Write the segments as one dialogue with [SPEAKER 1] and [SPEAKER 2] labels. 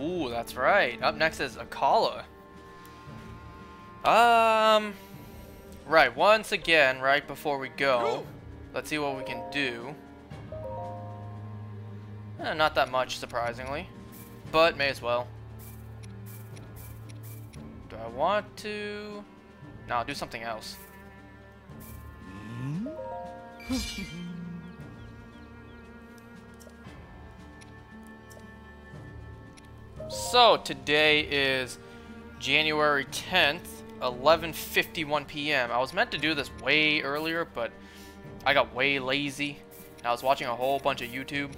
[SPEAKER 1] Ooh, that's right. Up next is Akala. Right, once again, right before we go, let's see what we can do. Not that much, surprisingly, but may as well. Do I want to? No, I'll do something else. So, today is January 10th, 11:51 p.m. I was meant to do this way earlier, but I got way lazy. I was watching a whole bunch of YouTube.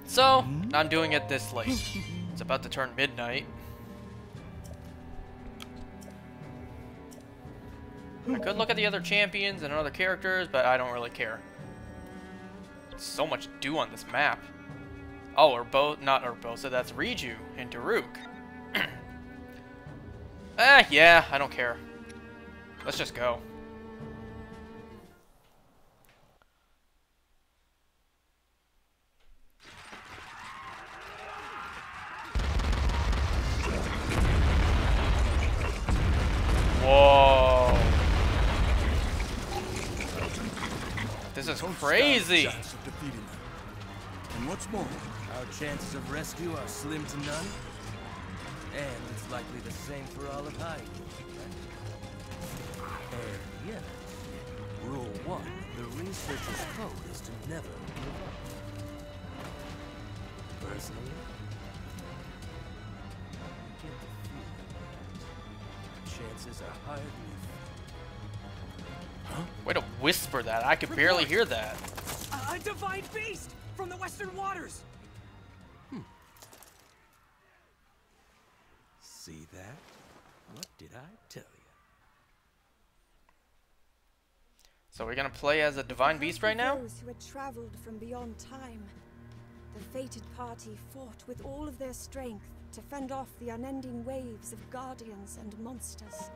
[SPEAKER 1] So, I'm doing it this late. It's about to turn midnight. I could look at the other champions and other characters, but I don't really care. So much to do on this map. Oh, not Urbosa, that's Riju and Daruk. Yeah, I don't care. Let's just go. Whoa. This is crazy.
[SPEAKER 2] And what's more, our chances of rescue are slim to none. And it's likely the same for all of Hyrule. And yes, rule 1, the researcher's code is to never give up. Personally, I get the feeling that chances are hardly.
[SPEAKER 1] Huh? Way to whisper that. I could barely hear that.
[SPEAKER 3] A divine beast from the Western Waters.
[SPEAKER 2] See that? What did I tell you?
[SPEAKER 1] So we're gonna play as a divine beast right now?
[SPEAKER 4] Those who had traveled from beyond time. The fated party fought with all of their strength to fend off the unending waves of guardians and monsters.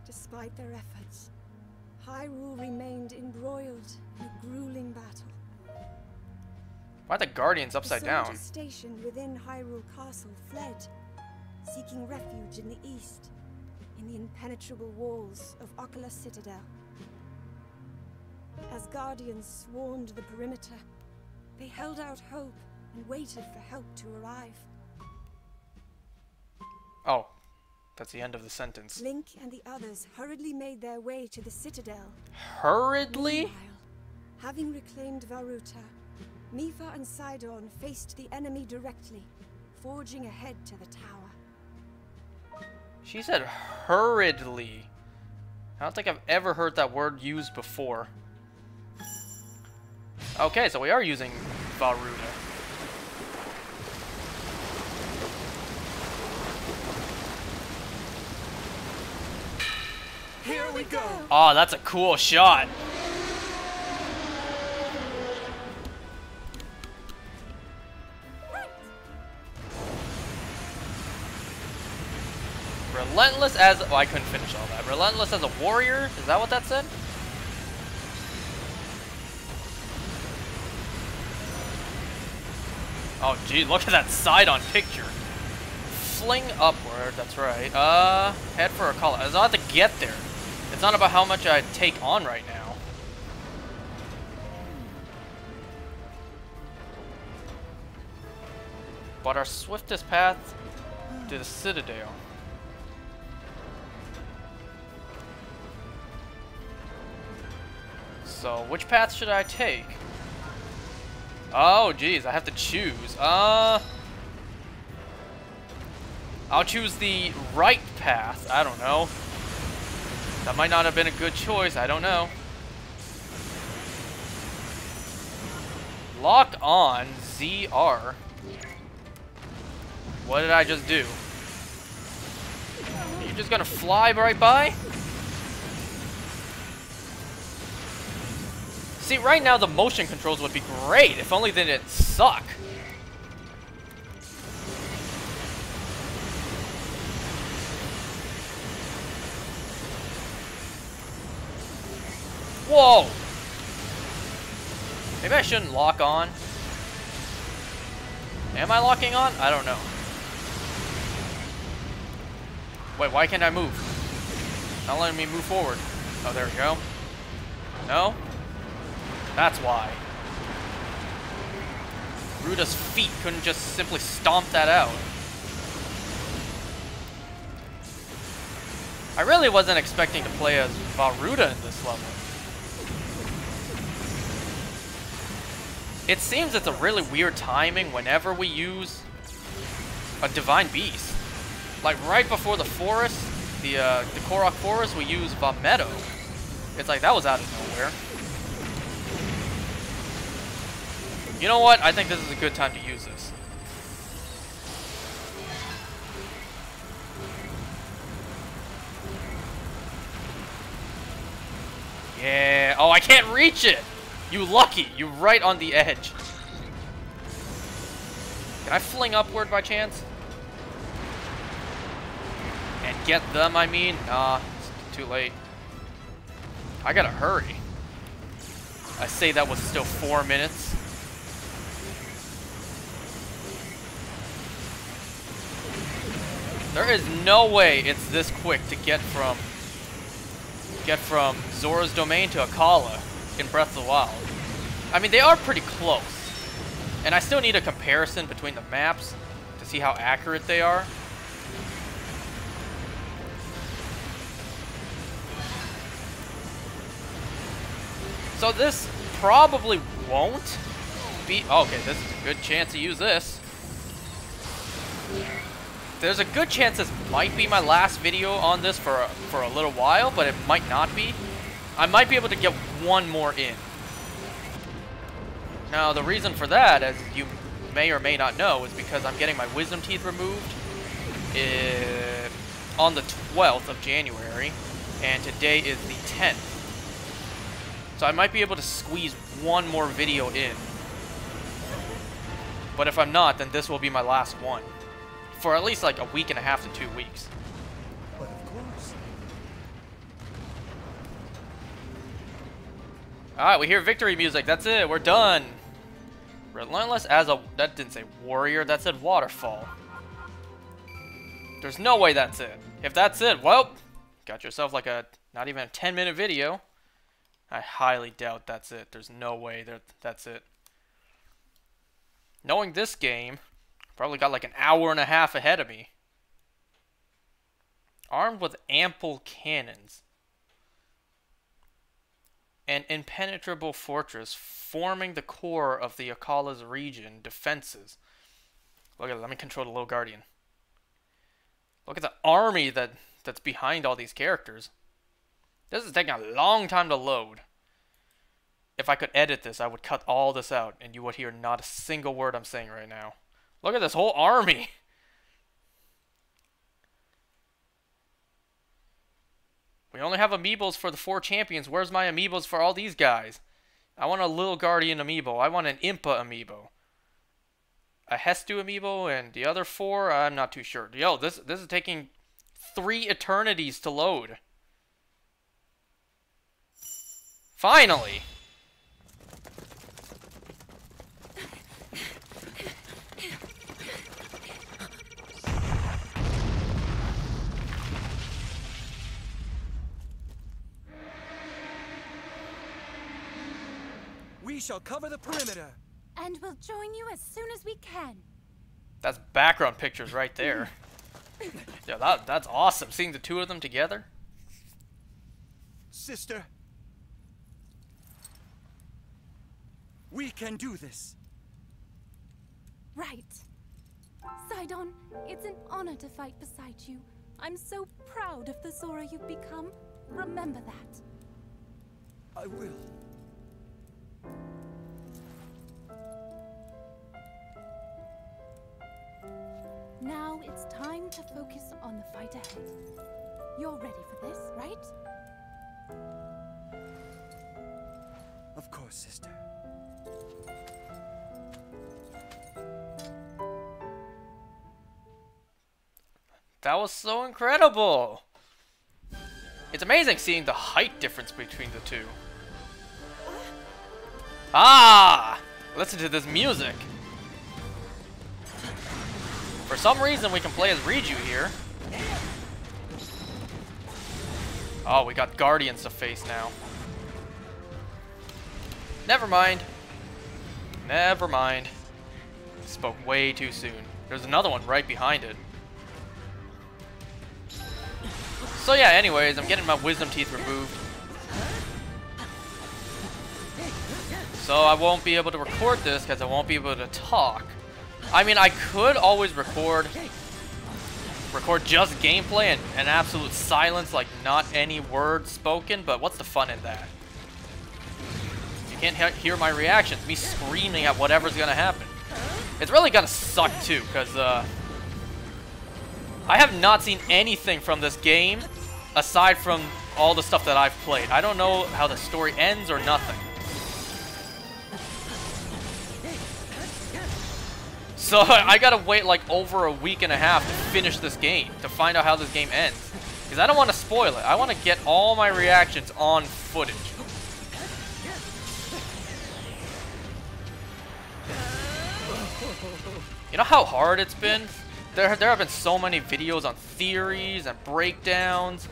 [SPEAKER 4] Despite their efforts, Hyrule remained embroiled in a grueling battle.
[SPEAKER 1] Why are the guardians upside down?
[SPEAKER 4] The soldiers stationed within Hyrule Castle fled, seeking refuge in the east, in the impenetrable walls of Oculus Citadel. As guardians swarmed the perimeter, they held out hope and waited for help to arrive.
[SPEAKER 1] Oh, that's the end of the sentence.
[SPEAKER 4] Link and the others hurriedly made their way to the Citadel.
[SPEAKER 1] Hurriedly?
[SPEAKER 4] Meanwhile, having reclaimed Varuta, Mipha and Sidon faced the enemy directly, forging ahead to the tower.
[SPEAKER 1] She said hurriedly. I don't think I've ever heard that word used before. Okay, so we are using Varuta.
[SPEAKER 3] Here we go.
[SPEAKER 1] Oh, that's a cool shot. Relentless as... Oh, I couldn't finish all that. Relentless as a warrior? Is that what that said? Oh, gee, look at that Sidon picture. Fling upward, that's right. Head for a call. I don't have to get there. It's not about how much I take on right now. But our swiftest path to the Citadel. So, which path should I take? Oh, geez, I have to choose. I'll choose the right path. I don't know. That might not have been a good choice. I don't know. Lock on ZR. What did I just do? You're just gonna fly right by? See, right now the motion controls would be great, if only they didn't suck. Whoa! Maybe I shouldn't lock on. Am I locking on? I don't know. Wait, why can't I move? Not letting me move forward. Oh, there we go. No? That's why. Ruda's feet couldn't just simply stomp that out. I really wasn't expecting to play as Varuda in this level. It seems it's a really weird timing whenever we use a Divine Beast. Like right before the forest, the Korok Forest, we use Vametto. It's like that was out of nowhere. You know what? I think this is a good time to use this. Yeah. Oh, I can't reach it. You lucky. You right on the edge. Can I fling upward by chance? And get them, I mean? Nah, it's too late. I gotta hurry. I say that was still 4 minutes. There is no way it's this quick to get from Zora's Domain to Akala in Breath of the Wild. I mean, they are pretty close. And I still need a comparison between the maps to see how accurate they are. So this probably won't be... Oh, okay, this is a good chance to use this. There's a good chance this might be my last video on this for a little while, but it might not be. I might be able to get one more in. Now, the reason for that, as you may or may not know, is because I'm getting my wisdom teeth removed on the 12th of January, and today is the 10th. So I might be able to squeeze one more video in. But if I'm not, then this will be my last one. For at least like a week and a half to 2 weeks.
[SPEAKER 2] But of course.
[SPEAKER 1] Alright, we hear victory music. That's it. We're done. Relentless as a... That didn't say warrior. That said waterfall. There's no way that's it. If that's it, well, got yourself like a... Not even a 10-minute video. I highly doubt that's it. There's no way that's it. Knowing this game... Probably got like an hour and a half ahead of me. Armed with ample cannons. An impenetrable fortress forming the core of the Akala's region defenses. Look at it. Let me control the little guardian. Look at the army that's behind all these characters. This is taking a long time to load. If I could edit this, I would cut all this out and you would hear not a single word I'm saying right now. Look at this whole army. We only have amiibos for the 4 champions. Where's my amiibos for all these guys? I want a little guardian amiibo. I want an Impa amiibo. A Hestu amiibo and the other 4, I'm not too sure. Yo, this is taking 3 eternities to load. Finally.
[SPEAKER 3] We shall cover the perimeter.
[SPEAKER 5] And we'll join you as soon as we can.
[SPEAKER 1] That's background pictures right there. Yeah, that's awesome. Seeing the 2 of them together.
[SPEAKER 2] Sister. We can do this.
[SPEAKER 5] Right. Sidon, it's an honor to fight beside you. I'm so proud of the Zora you've become. Remember that.
[SPEAKER 2] I will.
[SPEAKER 5] Now it's time to focus on the fight ahead. You're ready for this, right?
[SPEAKER 2] Of course, sister.
[SPEAKER 1] That was so incredible. It's amazing seeing the height difference between the 2. Ah! Listen to this music. For some reason, we can play as Riju here. Oh, we got Guardians to face now. Never mind. Never mind. Spoke way too soon. There's another one right behind it. So yeah, anyways, I'm getting my wisdom teeth removed. So I won't be able to record this because I won't be able to talk. I mean, I could always record just gameplay and absolute silence, like not any words spoken, but what's the fun in that? You can't hear my reactions, me screaming at whatever's gonna happen. It's really gonna suck too, because I have not seen anything from this game aside from all the stuff that I've played. I don't know how the story ends or nothing. So I gotta wait like over a week and a half to finish this game, to find out how this game ends. Because I don't want to spoil it. I want to get all my reactions on footage. You know how hard it's been? There have been so many videos on theories and breakdowns.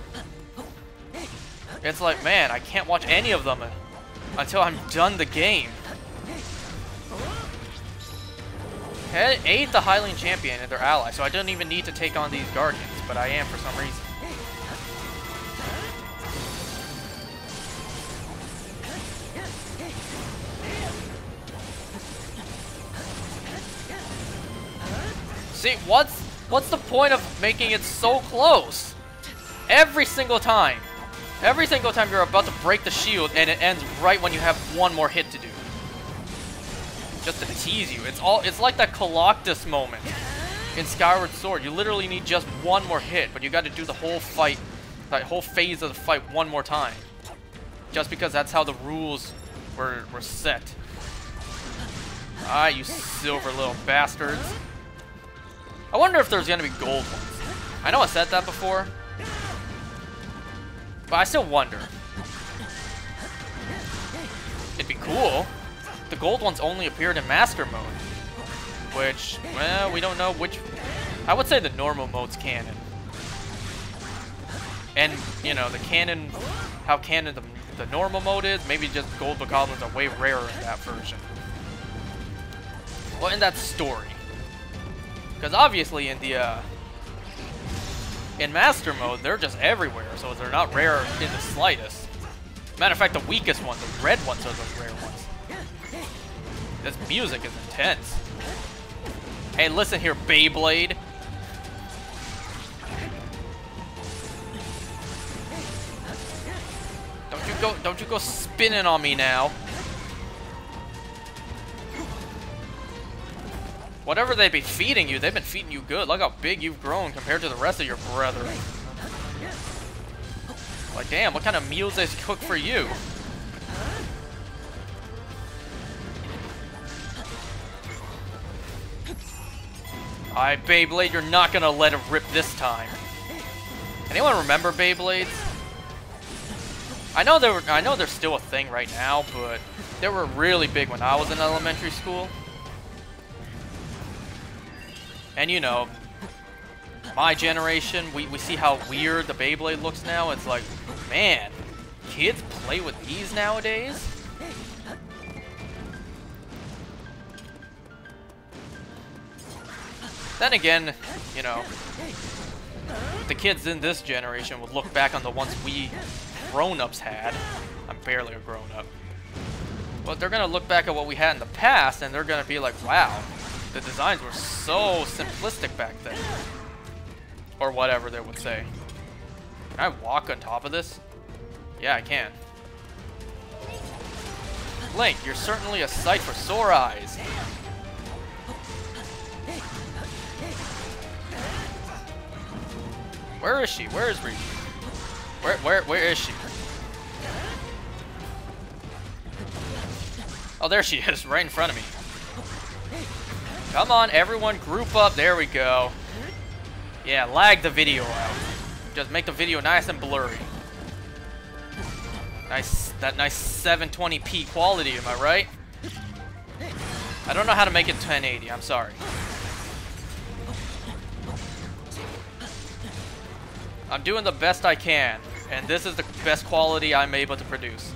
[SPEAKER 1] It's like, man, I can't watch any of them until I'm done the game. Aid the Hylian champion and their ally, so I don't even need to take on these Guardians, but I am for some reason. See, what's the point of making it so close? Every single time you're about to break the shield and it ends right when you have one more hit to do. Just to tease you. It's like that Coloctus moment in Skyward Sword. You literally need just one more hit, but you got to do the whole fight, that whole phase of the fight one more time. Just because that's how the rules were set. Ah, you silver little bastards. I wonder if there's gonna be gold ones. I know I said that before, but I still wonder. It'd be cool. The gold ones only appeared in Master Mode, which, well, we don't know which. I would say the normal mode's canon. And, you know, the canon, how canon the normal mode is, maybe just gold bokoblins are way rarer in that version. Well, in that story. Because obviously in the, in Master Mode, they're just everywhere, so they're not rare in the slightest. Matter of fact, the weakest ones, the red ones, are the rare ones. This music is intense. Hey, listen here, Beyblade. Don't you go spinning on me now. Whatever they be feeding you, they've been feeding you good. Look how big you've grown compared to the rest of your brethren. Like, damn, what kind of meals they cook for you? Alright, Beyblade, you're not gonna let it rip this time. Anyone remember Beyblades? I know they're still a thing right now, but they were really big when I was in elementary school. And you know, my generation, we see how weird the Beyblade looks now. It's like, man, kids play with these nowadays? Then again, you know, the kids in this generation would look back on the ones we grown-ups had. I'm barely a grown-up. But they're going to look back at what we had in the past, and they're going to be like, wow, the designs were so simplistic back then. Or whatever they would say. Can I walk on top of this? Yeah, I can. Link, you're certainly a sight for sore eyes. Where is she? Where is Riju? Where is she? Oh, there she is, right in front of me. Come on, everyone, group up. There we go. Yeah, lag the video out. Just make the video nice and blurry. That nice 720p quality, am I right? I don't know how to make it 1080, I'm sorry. I'm doing the best I can, and this is the best quality I'm able to produce.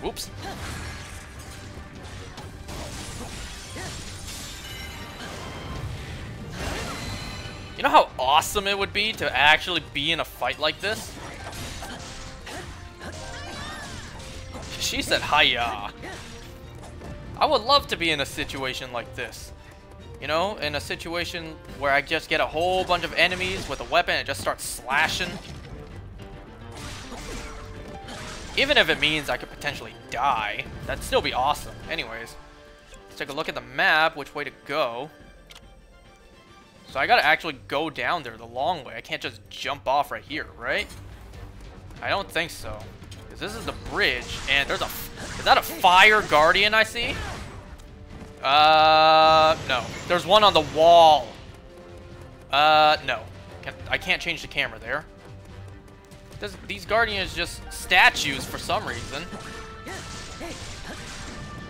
[SPEAKER 1] Oops. You know how awesome it would be to actually be in a fight like this? She said hiya. I would love to be in a situation like this. You know, in a situation where I just get a whole bunch of enemies with a weapon and just start slashing. Even if it means I could potentially die, that'd still be awesome. Anyways, let's take a look at the map, which way to go. So I gotta actually go down there the long way. I can't just jump off right here, right? I don't think so. Because this is the bridge, and there's a... Is that a fire guardian I see? No. There's one on the wall. No. I can't change the camera there. These guardians just statues for some reason.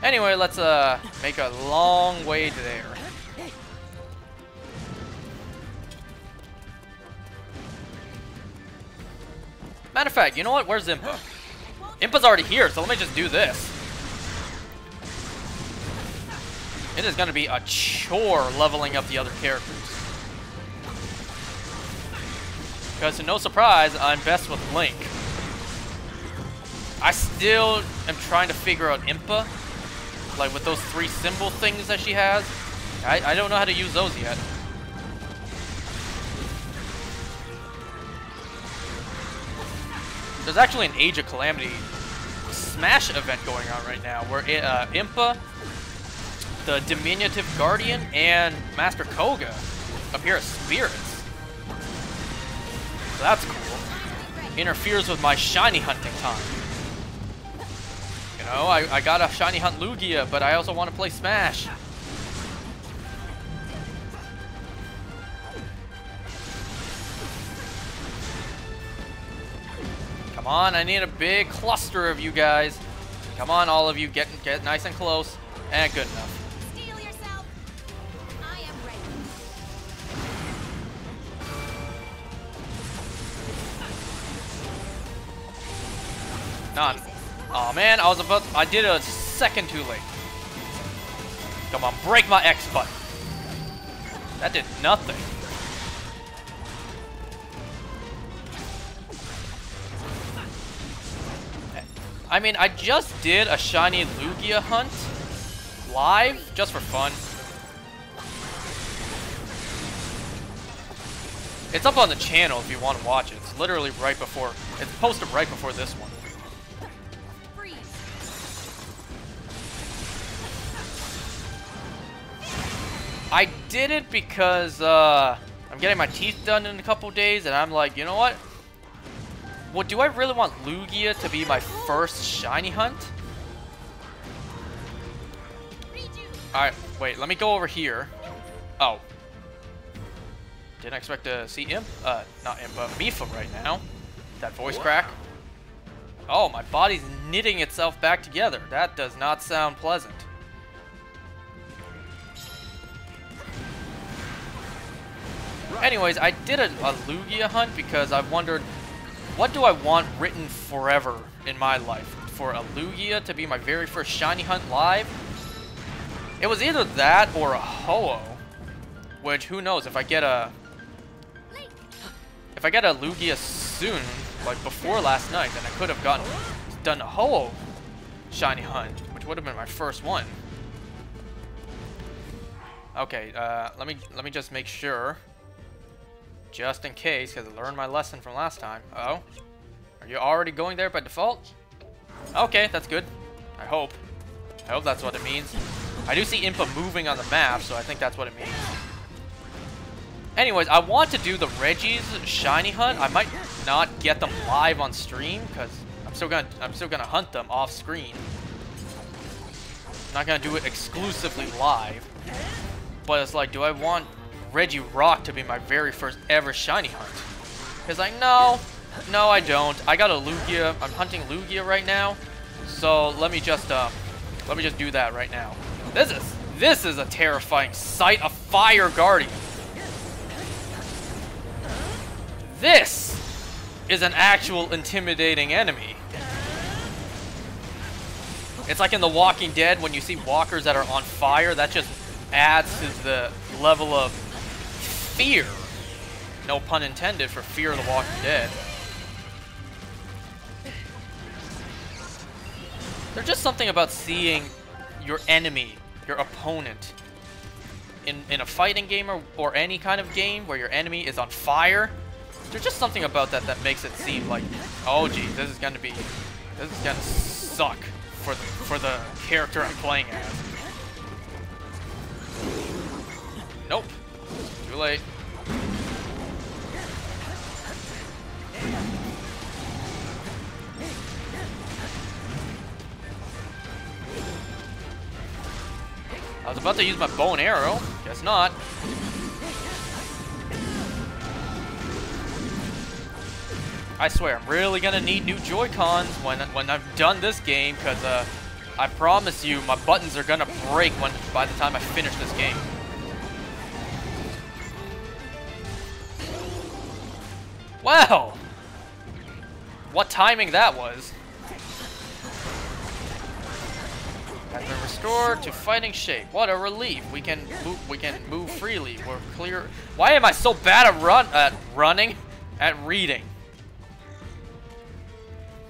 [SPEAKER 1] Anyway, let's make a long way there. Matter of fact, you know what? Where's Impa? Impa's already here, so let me just do this. It is going to be a chore leveling up the other characters. Because to no surprise, I'm best with Link. I still am trying to figure out Impa. Like with those 3 symbol things that she has. I don't know how to use those yet. There's actually an Age of Calamity Smash event going on right now where Impa, the Diminutive Guardian, and Master Koga appear as spirits. So that's cool. Interferes with my shiny hunting time. You know, I gotta shiny hunt Lugia, but I also want to play Smash. Come on, I need a big cluster of you guys. Come on, all of you, get nice and close. And good enough.
[SPEAKER 5] Steel yourself. I am ready.
[SPEAKER 1] None. Oh man, I did it a second too late. Come on, break my X button. That did nothing. I mean, I just did a shiny Lugia hunt live just for fun. It's up on the channel if you want to watch it. It's literally right before, it's posted right before this one.
[SPEAKER 5] Freeze.
[SPEAKER 1] I did it because I'm getting my teeth done in a couple days, and I'm like, you know what? Well, do I really want Lugia to be my first shiny hunt? Alright, wait, let me go over here. Oh. Didn't expect to see not Impa, Mifa right now. That voice crack. Oh, my body's knitting itself back together. That does not sound pleasant. Anyways, I did a Lugia hunt because I wondered, what do I want written forever in my life? For a Lugia to be my very first shiny hunt live? It was either that or a Ho-Oh. Which, who knows, if I get a Lugia soon, like before last night, then I could have done a Ho-Oh shiny hunt, which would have been my first one. Okay, let me just make sure. Just in case, because I learned my lesson from last time. Oh? Are you already going there by default? Okay, that's good. I hope. I hope that's what it means. I do see Impa moving on the map, so I think that's what it means. Anyways, I want to do the Reggie's shiny hunt. I might not get them live on stream, because I'm still gonna hunt them off screen. I'm not gonna do it exclusively live. But it's like, do I want Reggie Rock to be my very first ever shiny hunt? Because no, I don't. I got a Lugia. I'm hunting Lugia right now, so let me just do that right now. This is a terrifying sight. A fire guardian. This is an actual intimidating enemy. It's like in The Walking Dead when you see walkers that are on fire, that just adds to the level of fear. No pun intended for Fear of the Walking Dead. There's just something about seeing your enemy, your opponent, in a fighting game or any kind of game where your enemy is on fire. There's just something about that that makes it seem like, oh geez, this is gonna suck for the character I'm playing as. Nope. Too late. I was about to use my bow and arrow. Guess not. I swear, I'm really gonna need new Joy-Cons when I've done this game, because I promise you, my buttons are gonna break by the time I finish this game. Wow! What timing that was. Has been restored to fighting shape. What a relief! We can move freely. We're clear. Why am I so bad at running? At reading.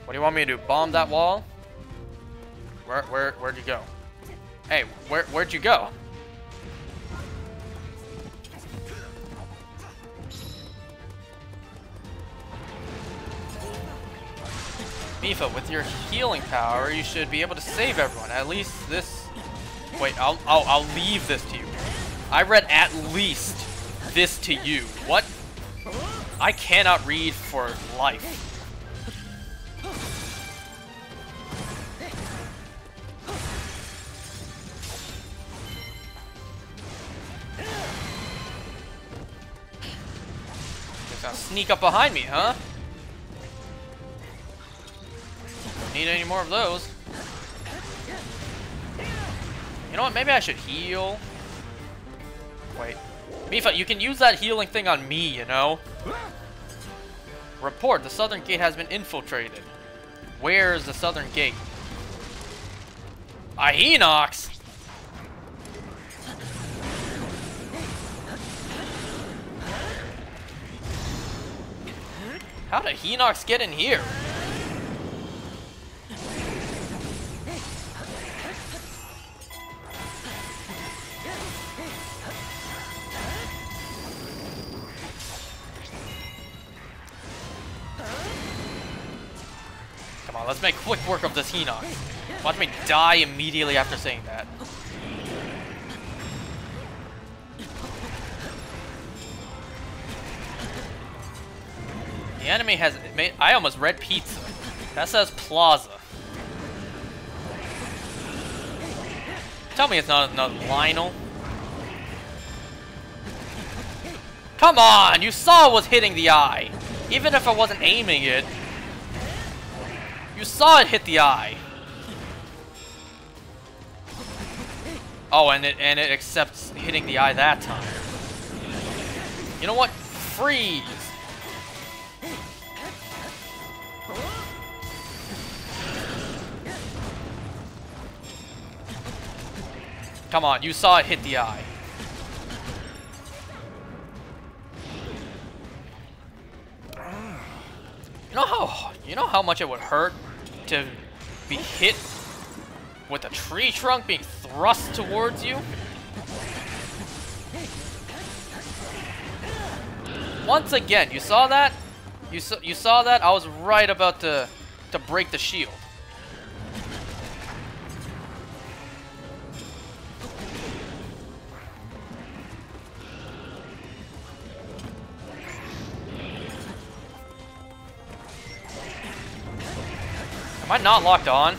[SPEAKER 1] What do you want me to do? Bomb that wall? Where'd you go? Hey, where'd you go? Mifa, with your healing power, you should be able to save everyone. At least this... Wait, I'll leave this to you. I read at least this to you. What? I cannot read for life. Just gonna sneak up behind me, huh? Need any more of those? You know what? Maybe I should heal. Wait. Mifa, you can use that healing thing on me, you know? Report, the southern gate has been infiltrated. Where is the southern gate? A Hinox! How did Hinox get in here? Come on, let's make quick work of this Hinox. Watch me die immediately after saying that. The enemy has made... I almost read pizza. That says plaza. Tell me it's not another Lionel. Come on! You saw it was hitting the eye. Even if I wasn't aiming it. You saw it hit the eye. Oh, and it accepts hitting the eye that time. You know what? Freeze! Come on, you saw it hit the eye. You know how much it would hurt to be hit with a tree trunk being thrust towards you? Once again, you saw that? You saw that? I was right about to break the shield. Am I not locked on?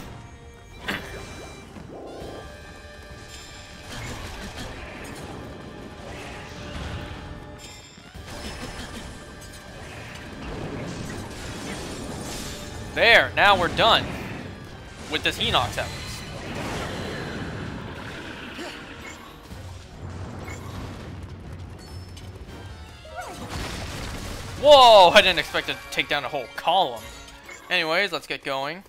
[SPEAKER 1] There, now we're done with this Hinox at least. Whoa! I didn't expect to take down a whole column. Anyways, let's get going.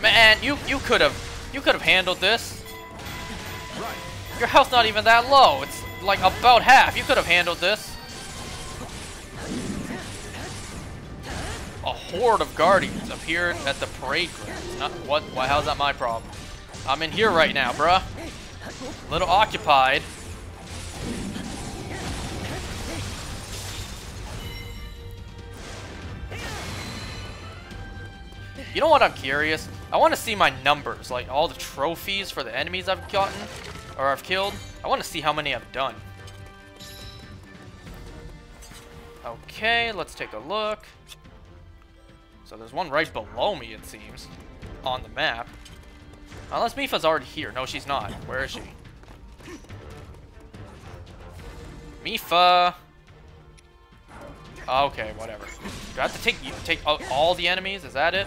[SPEAKER 1] Man, you could have handled this. Your health's not even that low. It's like about half. You could have handled this. A horde of guardians appeared at the parade grounds. Not what? Why? How's that my problem? I'm in here right now, bruh. A little occupied. You know what? I'm curious. I want to see my numbers, like all the trophies for the enemies I've gotten or I've killed. I want to see how many I've done. Okay, let's take a look. So there's one right below me, it seems, on the map. Unless Mipha's already here. No, she's not. Where is she? Mipha! Okay, whatever. Do I have to take out all the enemies? Is that it?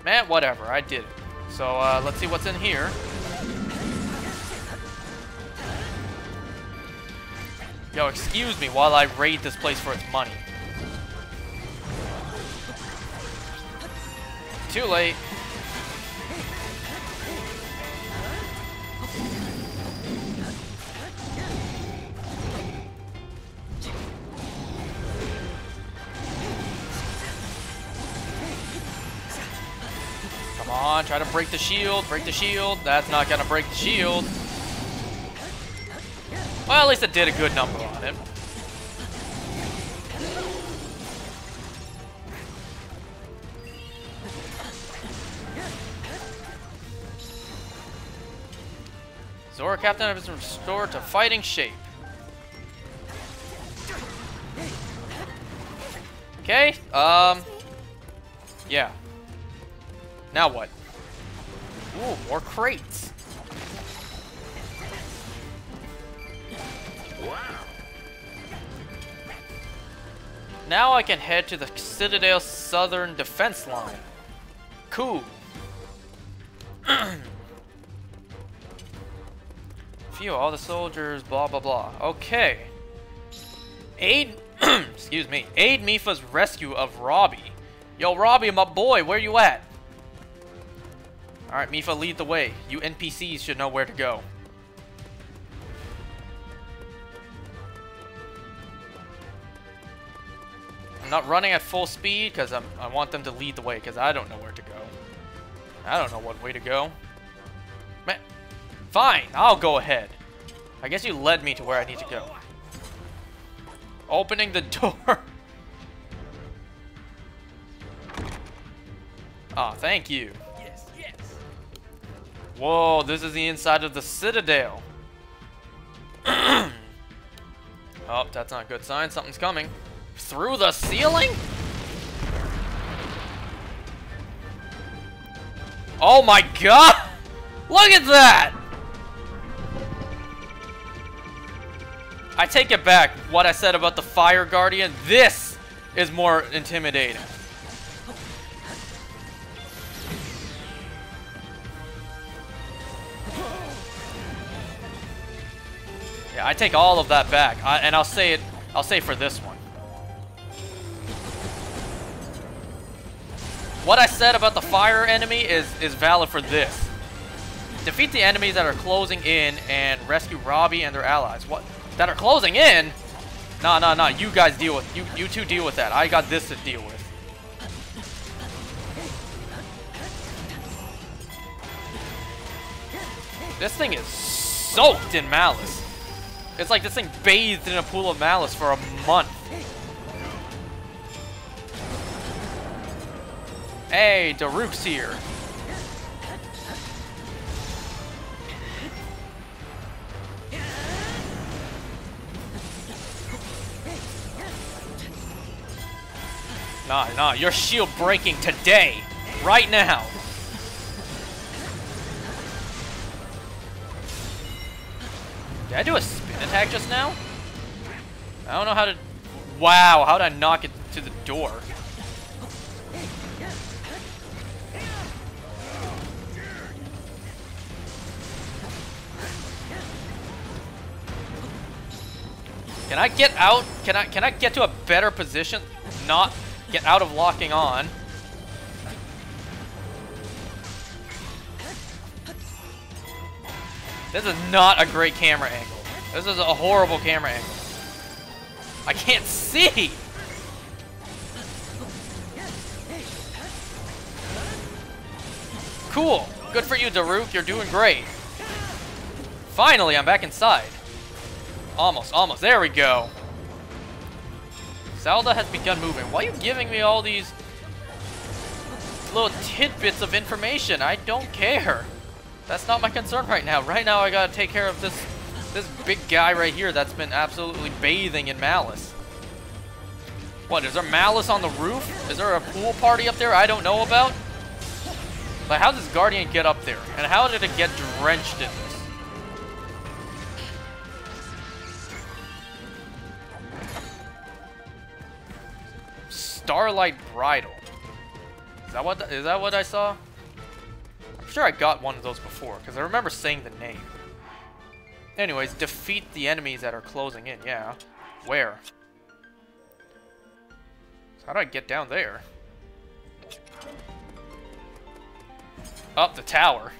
[SPEAKER 1] Man, whatever. I did it. So, let's see what's in here. Yo, excuse me while I raid this place for its money. Too late. Come on, try to break the shield. Break the shield. That's not gonna break the shield. Well, at least it did a good number on it. Zora Captain has been restored to fighting shape. Okay, yeah. Now what? Ooh, more crates. Wow. Now I can head to the Citadel's southern defense line. Cool. Phew, all the soldiers, blah blah blah. Okay. Aid, excuse me. Aid Mipha's rescue of Robbie. Yo, Robbie, my boy, where you at? Alright, Mipha, lead the way. You NPCs should know where to go. I'm not running at full speed because I want them to lead the way because I don't know where to go. I don't know what way to go. Man, fine, I'll go ahead. I guess you led me to where I need to go. Opening the door. Ah, thank you.
[SPEAKER 2] Yes, yes.
[SPEAKER 1] Whoa, this is the inside of the Citadel. Oh, that's not a good sign. Something's coming. Through the ceiling? Oh my god! Look at that! I take it back. What I said about the Fire Guardian. This is more intimidating. Yeah, I take all of that back, and I'll say for this one. What I said about the fire enemy is valid for this. Defeat the enemies that are closing in and rescue Robbie and their allies. What? That are closing in? Nah. You guys deal with you two deal with that. I got this to deal with. This thing is soaked in malice. It's like this thing bathed in a pool of malice for a month. Hey, Daruk's here. Nah, your shield breaking today. Right now. Did I do a spin attack just now? I don't know how to... Wow, how did I not get to the door. Can I get out? Can I get to a better position? Not get out of locking on. This is not a great camera angle. This is a horrible camera angle. I can't see. Cool. Good for you, Daruk. You're doing great. Finally, I'm back inside. Almost, almost. There we go. Zelda has begun moving. Why are you giving me all these little tidbits of information? I don't care. That's not my concern right now. Right now, I gotta take care of this big guy right here that's been absolutely bathing in malice. What, is there malice on the roof? Is there a pool party up there I don't know about? Like, how does Guardian get up there? And how did it get drenched in this? Starlight Bridle. Is that what I saw? I'm sure I got one of those before, because I remember saying the name. Anyways, defeat the enemies that are closing in, yeah. Where? So how do I get down there? Up the tower.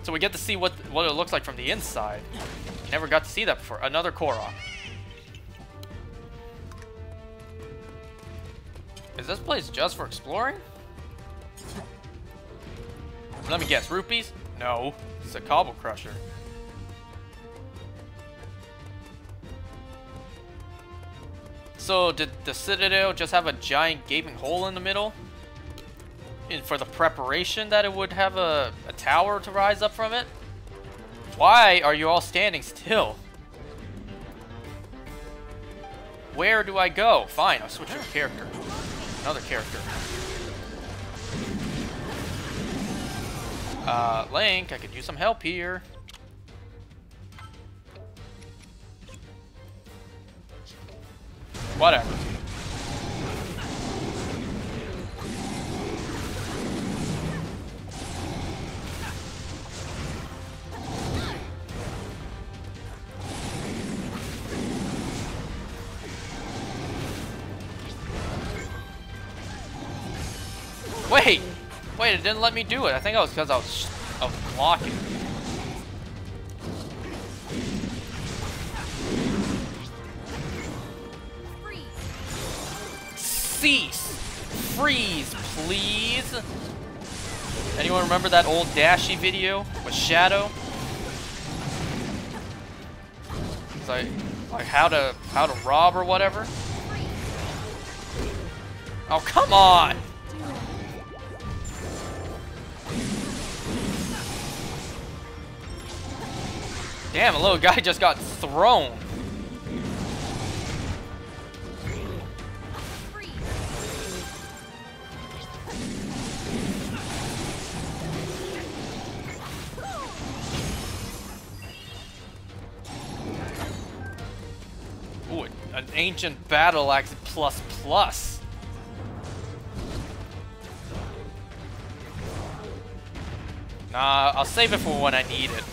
[SPEAKER 1] So we get to see what it looks like from the inside. Never got to see that before. Another Korok. Is this place just for exploring? Let me guess, rupees? No, it's a cobble crusher. So did the Citadel just have a giant gaping hole in the middle? For the preparation that it would have a tower to rise up from it? Why are you all standing still? Where do I go? Fine, I'll switch your character. Another character. Link, I could use some help here. Whatever. Wait, it didn't let me do it. I think it was because I was blocking. Cease! Freeze, please! Anyone remember that old Dashi video with Shadow? It's like how to rob or whatever. Oh, come on! Damn, a little guy just got thrown. Ooh, an ancient battle axe plus plus. Nah, I'll save it for when I need it.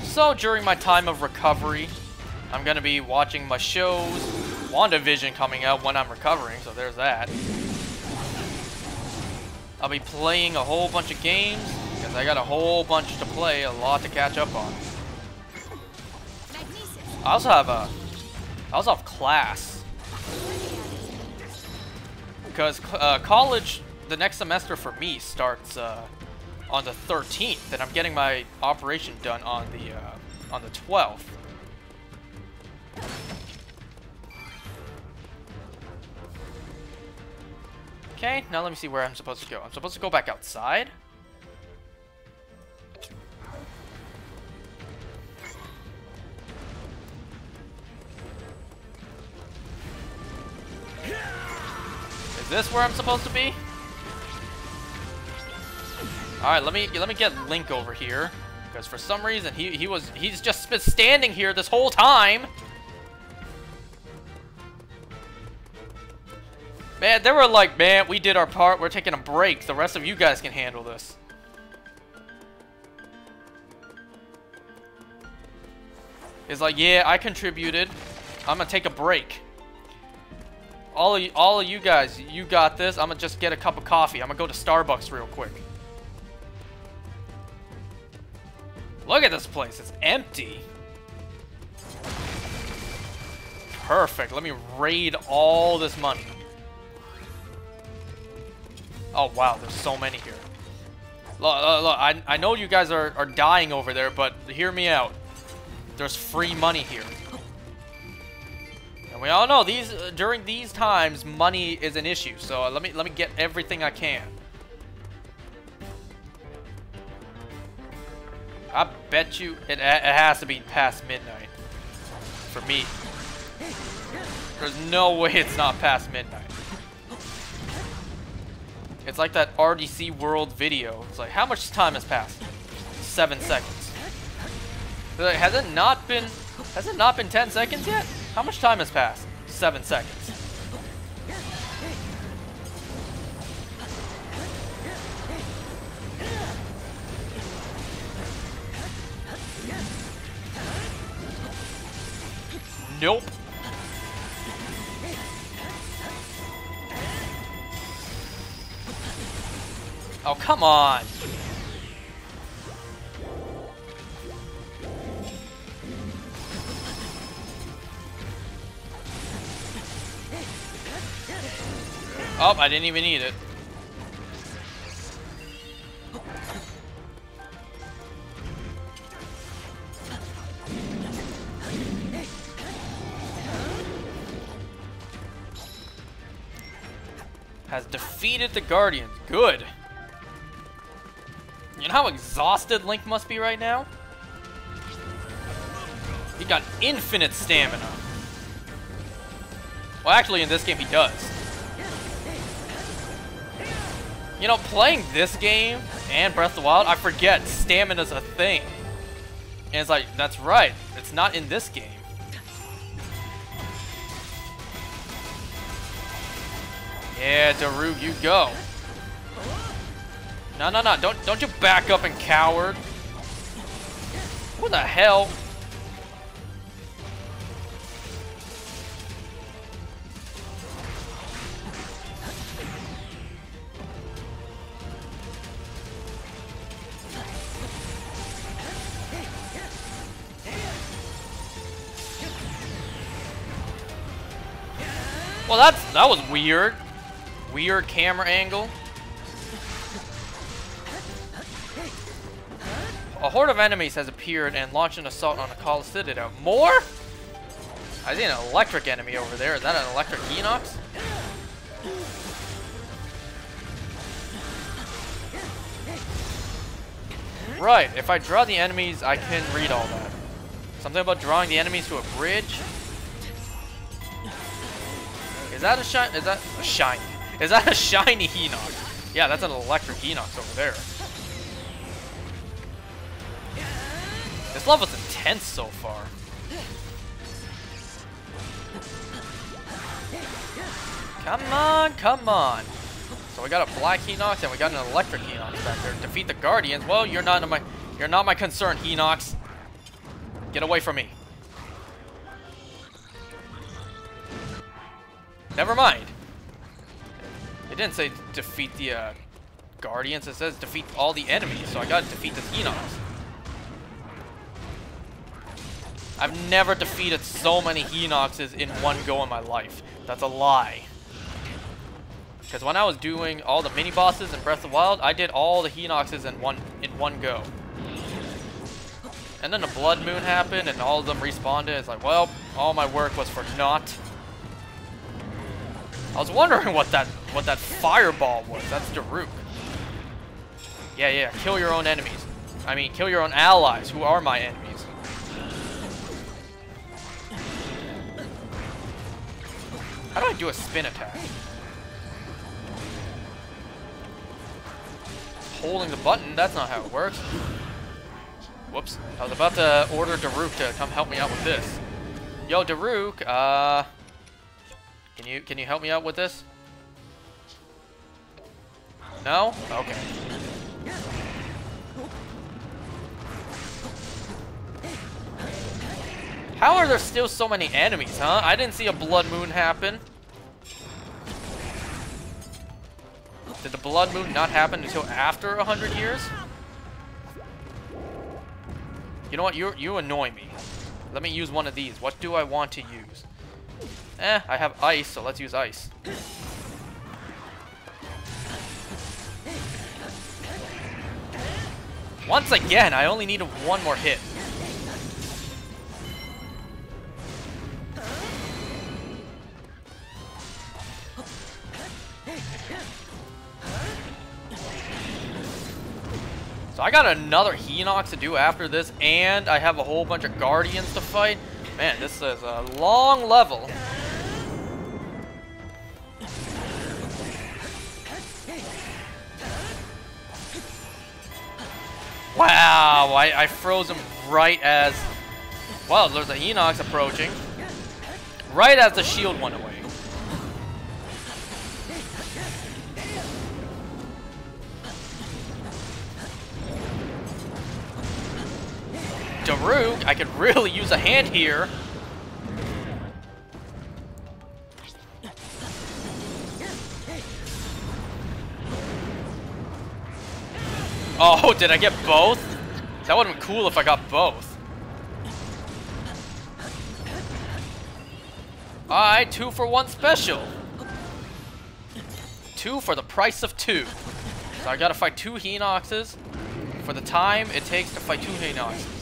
[SPEAKER 1] So during my time of recovery, I'm gonna be watching my shows. WandaVision coming out when I'm recovering, so there's that. I'll be playing a whole bunch of games, because I got a whole bunch to play, a lot to catch up on. I also have class. Because college, the next semester for me starts on the 13th, and I'm getting my operation done on the 12th. Okay, now let me see where I'm supposed to go. I'm supposed to go back outside? Is this where I'm supposed to be? Alright, let me get Link over here. Because for some reason, he's just been standing here this whole time. Man, they were like, man, we did our part. We're taking a break. The rest of you guys can handle this. It's like, yeah, I contributed. I'm gonna take a break. All of you guys, you got this. I'm gonna just get a cup of coffee. I'm gonna go to Starbucks real quick. Look at this place. It's empty. Perfect. Let me raid all this money. Oh, wow. There's so many here. Look, I know you guys are dying over there, but hear me out. There's free money here. And we all know during these times, money is an issue. So let me get everything I can. I bet you it has to be past midnight for me. There's no way it's not past midnight. It's like that RDC World video. It's like, how much time has passed? 7 seconds. Like, has it not been 10 seconds yet? How much time has passed? 7 seconds. Nope. Oh, come on. Oh, I didn't even need it. Has defeated the Guardians. Good. You know how exhausted Link must be right now? He got infinite stamina. Well, actually, in this game, he does. You know, playing this game and Breath of the Wild, I forget stamina's a thing. And it's like, that's right. It's not in this game. Yeah, Daruk, you go. No, no, no. Don't you back up and coward. What the hell? Well, that was weird. Weird camera angle. A horde of enemies has appeared and launched an assault on a Kala Citadel. More? I see an electric enemy over there. Is that an electric Enox? Right. If I draw the enemies, I can read all that. Something about drawing the enemies to a bridge. Is that a shiny? Is that a shiny? Is that a shiny Enox? Yeah, that's an electric Enox over there. This level's intense so far. Come on, come on. So we got a black Enox and we got an electric Enox back there. Defeat the Guardians. Well, you're not my concern, Enox. Get away from me. Never mind. It didn't say defeat the Guardians. It says defeat all the enemies. So I gotta defeat this Enox. I've never defeated so many Enoxes in one go in my life. That's a lie. Because when I was doing all the mini bosses in Breath of the Wild, I did all the Enoxes in one go. And then the Blood Moon happened, and all of them respawned. It's like, well, all my work was for naught. I was wondering what that fireball was. That's Daruk. Yeah. Kill your own enemies. I mean, kill your own allies, who are my enemies. How do I do a spin attack? Holding the button, that's not how it works. Whoops. I was about to order Daruk to come help me out with this. Yo, Daruk, can you help me out with this? No? Okay. How are there still so many enemies, huh? I didn't see a blood moon happen. Did the blood moon not happen until after 100 years? You know what? You annoy me. Let me use one of these. What do I want to use? I have ice, so let's use ice. Once again, I only need one more hit. So I got another Hinox to do after this, and I have a whole bunch of Guardians to fight. Man, this is a long level. Wow, I froze him right as... Well, there's a Hinox approaching. Right as the shield went away. Daruk, I could really use a hand here. Oh, did I get both? That would have been cool if I got both. Alright, 2 for 1 special. 2 for the price of 2. So I gotta fight 2 Hinoxes for the time it takes to fight 2 Hinoxes.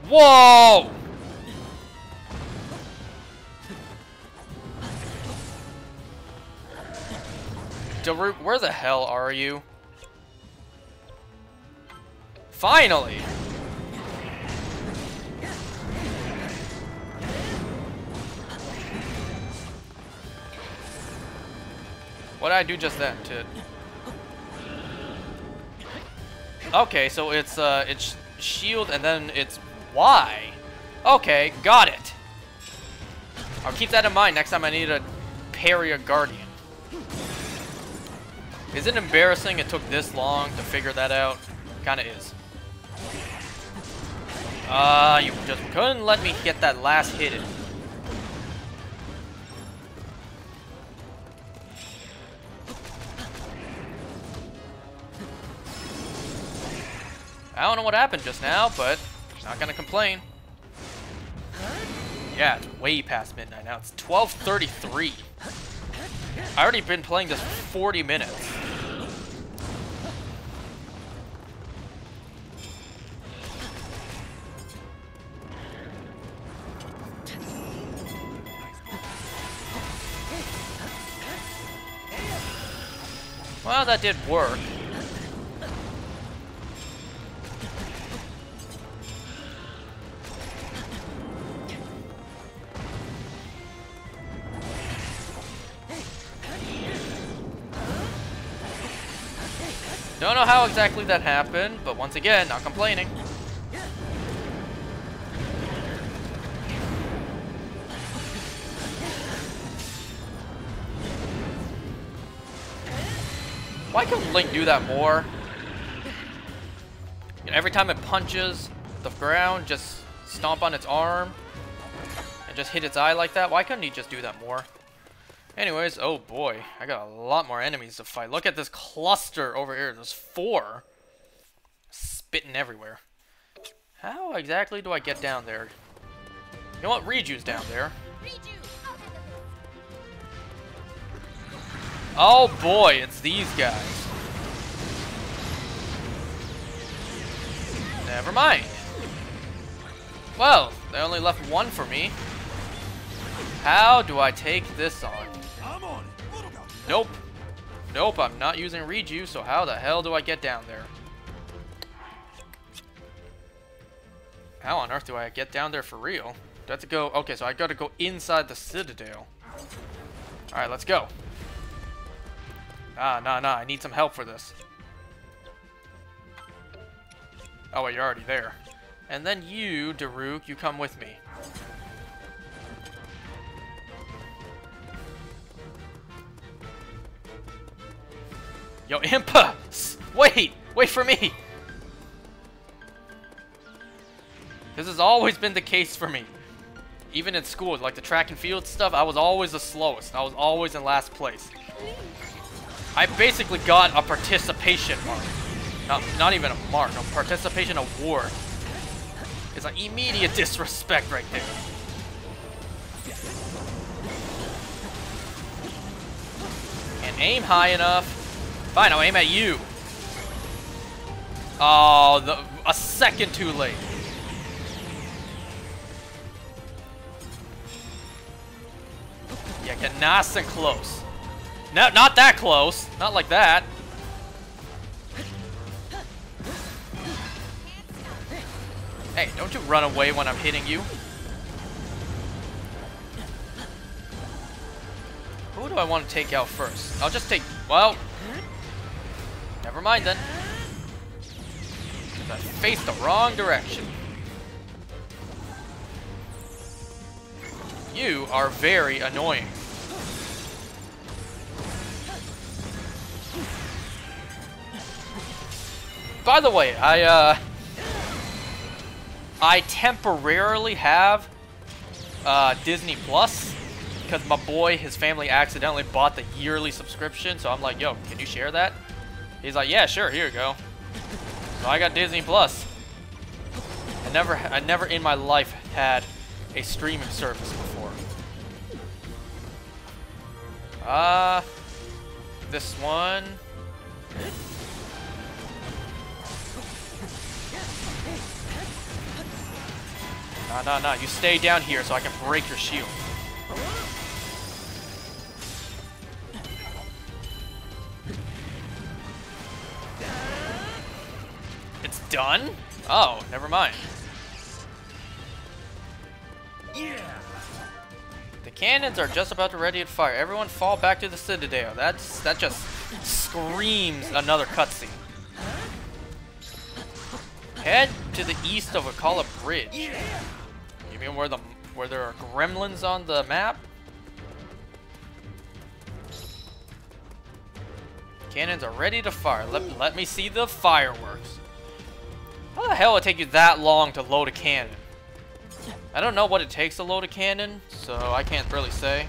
[SPEAKER 1] Whoa! Daruk, where the hell are you? Finally! What did I do just then? Okay, so it's shield and then it's Y. Okay, got it. I'll keep that in mind next time I need to parry a Guardian. Is it embarrassing it took this long to figure that out? Kinda is. You just couldn't let me get that last hit in. I don't know what happened just now, but not gonna complain. Yeah, it's way past midnight now. It's 12:33. I already been playing this for 40 minutes. Well, that did work. Don't know how exactly that happened, but once again, not complaining. Why couldn't Link do that more? You know, every time it punches the ground, just stomp on its arm and just hit its eye like that. Why couldn't he just do that more? Anyways, oh boy, I got a lot more enemies to fight. Look at this cluster over here. There's 4 spitting everywhere. How exactly do I get down there? You know what? Riju's down there. Oh boy, it's these guys. Never mind. Well, they only left 1 for me. How do I take this on? Nope. Nope, I'm not using Riju, so how the hell do I get down there? How on earth do I get down there for real? Do I have to go... Okay, so I gotta go inside the Citadel. Alright, let's go. Nah, I need some help for this. Oh, wait, you're already there. And then you, Daruk, you come with me. Yo, Impa! Wait for me! This has always been the case for me. Even in school, like the track and field stuff, I was always the slowest. I was always in last place. I basically got a participation mark. Not even a mark, a participation award. It's an immediate disrespect right there. And aim high enough. Fine, I'll aim at you. Oh, a second too late. Yeah, get nice and close. No, not that close. Not like that. Hey, don't you run away when I'm hitting you. Who do I want to take out first? I'll just take... Well... Never mind then. I faced the wrong direction. You are very annoying. By the way, I temporarily have Disney Plus because my boy, his family accidentally bought the yearly subscription. So I'm like, yo, can you share that? He's like, yeah, sure, here you go. So I got Disney Plus. I never in my life had a streaming service before. This one. No, you stay down here so I can break your shield. It's done? Oh, never mind.
[SPEAKER 2] Yeah.
[SPEAKER 1] The cannons are just about to ready to fire. Everyone fall back to the Citadel. That just screams another cutscene. Head to the east of Akala Bridge. You mean where there are gremlins on the map? Cannons are ready to fire. Let me see the fireworks. How the hell would it take you that long to load a cannon? I don't know what it takes to load a cannon, so I can't really say.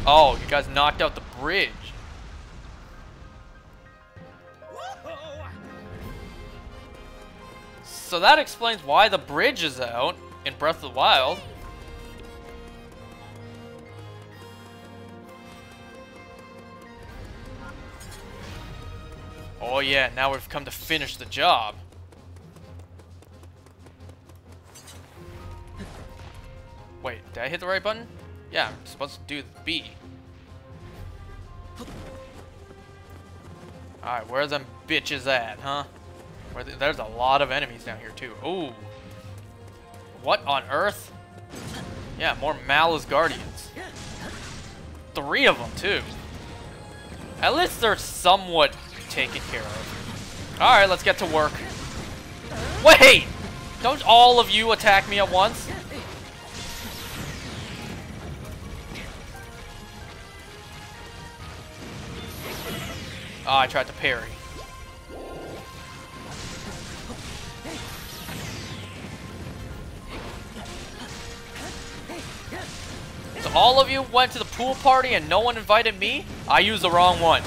[SPEAKER 1] Oh, you guys knocked out the bridge. So that explains why the bridge is out in Breath of the Wild. Oh yeah, now we've come to finish the job. Wait, did I hit the right button? Yeah, I'm supposed to do the B. Alright, where them bitches at, huh? There's a lot of enemies down here too. Ooh. What on earth? Yeah, more Malice Guardians. 3 of them too. At least they're somewhat taken care of. Alright, let's get to work. Wait! Don't all of you attack me at once? Oh, I tried to parry. So all of you went to the pool party and no one invited me? I used the wrong one.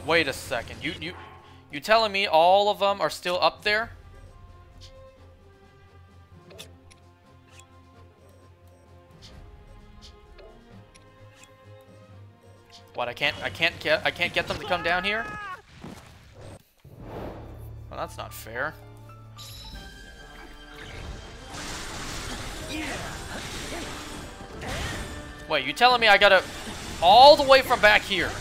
[SPEAKER 1] Wait a second. You telling me all of them are still up there? What? I can't get them to come down here? Well, that's not fair. Wait, you telling me I gotta all the way from back here?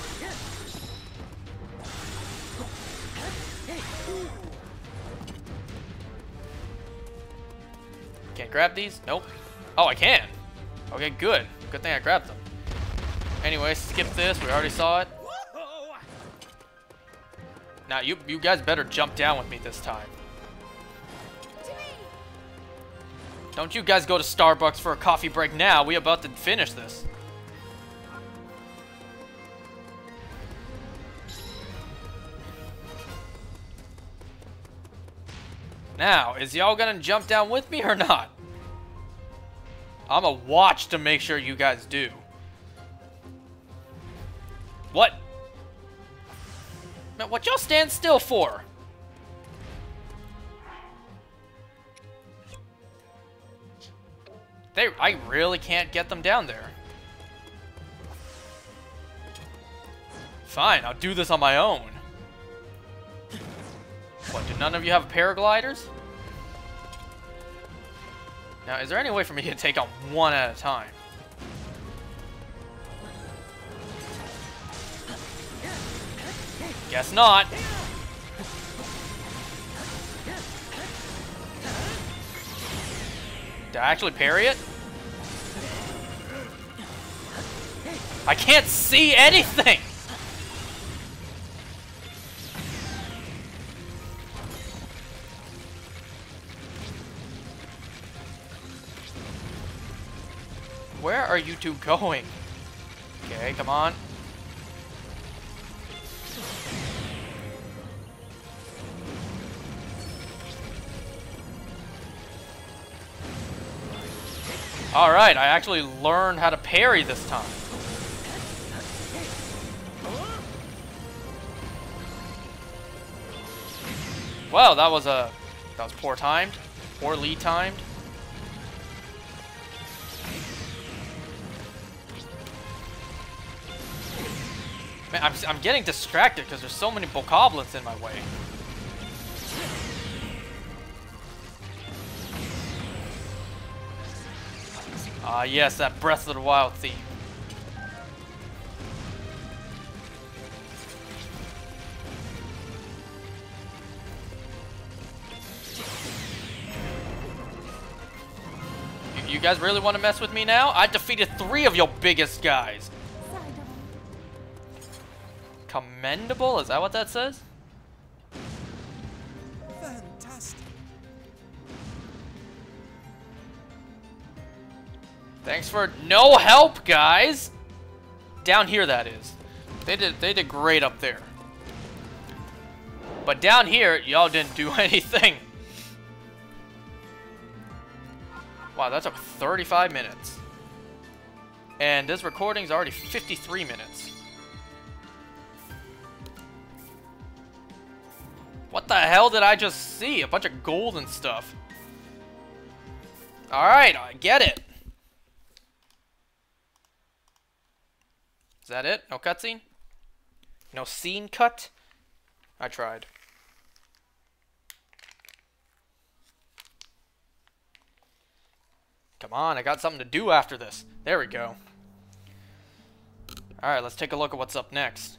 [SPEAKER 1] grab these? Nope. Oh, I can. Okay, good. Good thing I grabbed them. Anyway, skip this. We already saw it. Now, you guys better jump down with me this time. Don't you guys go to Starbucks for a coffee break now. We're about to finish this. Now, is y'all gonna jump down with me or not? I'ma watch to make sure you guys do. What? Man, what y'all stand still for? I really can't get them down there. Fine, I'll do this on my own. What, do none of you have paragliders? Now, is there any way for me to take on one at a time? Guess not. Did I actually parry it? I can't see anything! Where are you two going? Okay, come on. Alright, I actually learned how to parry this time. Well, that was poor timed. Poorly timed. Man, I'm getting distracted because there's so many bokoblins in my way. Ah, yes, that Breath of the Wild theme. You guys really want to mess with me now? I defeated 3 of your biggest guys. Commendable? Is that what that says?
[SPEAKER 2] Fantastic.
[SPEAKER 1] Thanks for no help, guys. Down here, that is. They did great up there. But down here, y'all didn't do anything. Wow, that took 35 minutes. And this recording's already 53 minutes. What the hell did I just see? A bunch of gold and stuff. Alright, I get it. Is that it? No cutscene? No scene cut? I tried. Come on, I got something to do after this. There we go. Alright, let's take a look at what's up next.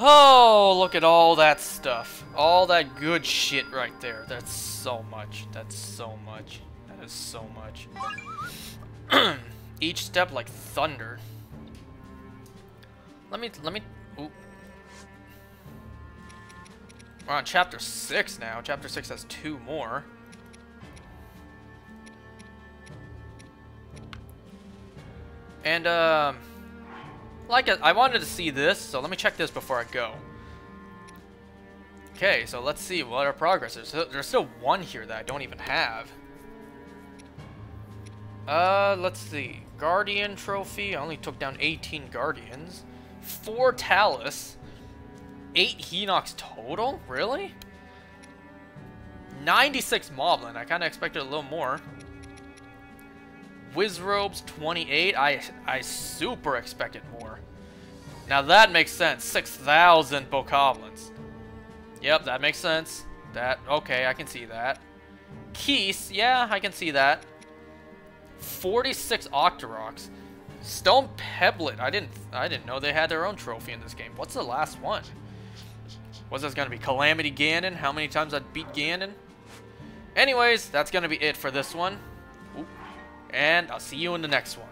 [SPEAKER 1] Oh, look at all that stuff. All that good shit right there. That's so much. That's so much. That is so much. Each step like thunder. Let me, ooh. We're on chapter 6 now. Chapter 6 has 2 more. And, like, I wanted to see this, so let me check this before I go. Okay, so let's see what our progress is. There's still 1 here that I don't even have. Let's see. Guardian trophy. I only took down 18 Guardians. 4 Talus. 8 Hinox total? Really? 96 Moblin. I kind of expected a little more. Wizrobes 28. I super expected more. Now that makes sense. 6,000 Bokoblins. Yep, that makes sense. Okay, I can see that. Keys, yeah, I can see that. 46 Octoroks. Stone Pebblet. I didn't know they had their own trophy in this game. What's the last one? What's this gonna be? Calamity Ganon? How many times I beat Ganon? Anyways, that's gonna be it for this one. Ooh. And I'll see you in the next one.